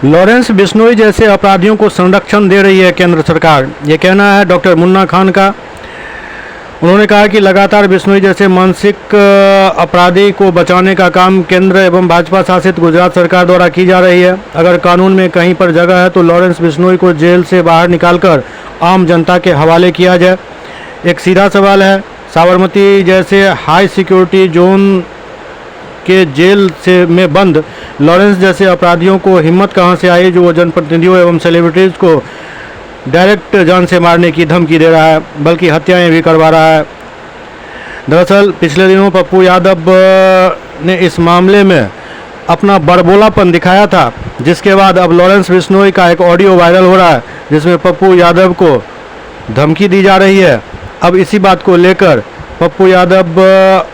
Lawrence Bishnoi जैसे अपराधियों को संरक्षण दे रही है केंद्र सरकार, ये कहना है डॉक्टर मुन्ना खान का। उन्होंने कहा कि लगातार बिश्नोई जैसे मानसिक अपराधी को बचाने का काम केंद्र एवं भाजपा शासित गुजरात सरकार द्वारा की जा रही है। अगर कानून में कहीं पर जगह है तो लॉरेंस बिश्नोई को जेल से बाहर निकालकर आम जनता के हवाले किया जाए। एक सीधा सवाल है, साबरमती जैसे हाई सिक्योरिटी जोन के जेल से में बंद लॉरेंस जैसे अपराधियों को हिम्मत कहां से आई जो वो जनप्रतिनिधियों एवं सेलिब्रिटीज़ को डायरेक्ट जान से मारने की धमकी दे रहा है, बल्कि हत्याएं भी करवा रहा है। दरअसल पिछले दिनों पप्पू यादव ने इस मामले में अपना बड़बोलापन दिखाया था, जिसके बाद अब लॉरेंस बिश्नोई का एक ऑडियो वायरल हो रहा है जिसमें पप्पू यादव को धमकी दी जा रही है। अब इसी बात को लेकर पप्पू यादव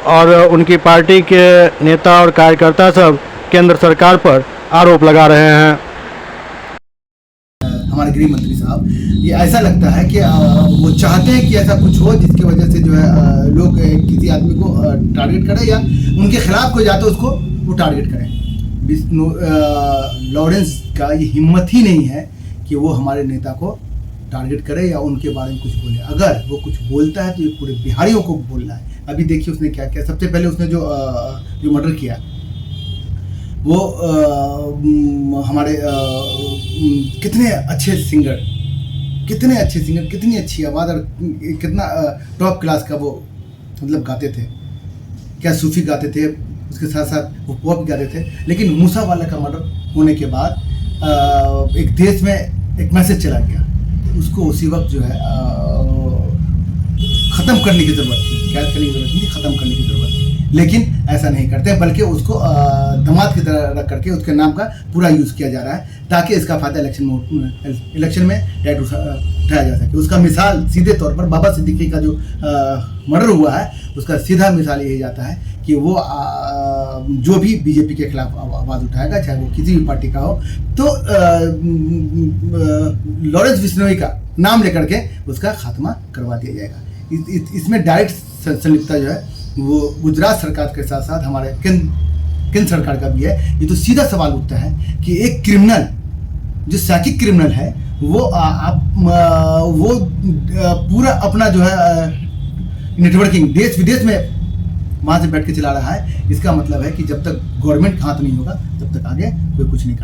और उनकी पार्टी के नेता और कार्यकर्ता सब केंद्र सरकार पर आरोप लगा रहे हैं। हमारे गृह मंत्री साहब, ये ऐसा लगता है कि वो चाहते हैं कि ऐसा कुछ हो जिसकी वजह से जो है लोग किसी आदमी को टारगेट करें या उनके खिलाफ कोई जाता है उसको वो टारगेट करें। लॉरेंस का ये हिम्मत ही नहीं है कि वो हमारे नेता को टारगेट करे या उनके बारे में कुछ बोले। अगर वो कुछ बोलता है तो ये पूरे बिहारियों को बोल रहा है। अभी देखिए उसने क्या किया। सबसे पहले उसने जो मर्डर किया वो हमारे कितने अच्छे सिंगर, कितनी अच्छी आवाज़ और कितना टॉप क्लास का वो मतलब गाते थे, क्या सूफी गाते थे, उसके साथ साथ वो पॉप गाते थे। लेकिन मूसावाला का मर्डर होने के बाद एक देश में एक मैसेज चला गया, उसको उसी वक्त जो है ख़त्म करने की ज़रूरत थी, कैद करने की ज़रूरत नहीं थी, ख़त्म करने की ज़रूरत थी। लेकिन ऐसा नहीं करते, बल्कि उसको दामाद की तरह रख करके उसके नाम का पूरा यूज़ किया जा रहा है ताकि इसका फ़ायदा इलेक्शन में डायरेक्ट उठाया जा सके। उसका मिसाल सीधे तौर पर बाबा सिद्दीकी का जो मर्डर हुआ है उसका सीधा मिसाल यही जाता है कि वो जो भी बीजेपी के खिलाफ आवाज़ उठाएगा, चाहे वो किसी भी पार्टी का हो, तो लॉरेंस बिश्नोई का नाम लेकर के उसका खात्मा करवा दिया जाएगा। इसमें डायरेक्ट संलिप्तता जो है वो गुजरात सरकार के साथ साथ हमारे केंद्र सरकार का भी है। ये तो सीधा सवाल उठता है कि एक क्रिमिनल जो साइकिक क्रिमिनल है वो पूरा अपना जो है नेटवर्किंग देश विदेश में वहाँ से बैठ के चला रहा है। इसका मतलब है कि जब तक गवर्नमेंट हाथ नहीं होगा तब तक आगे कोई कुछ नहीं कर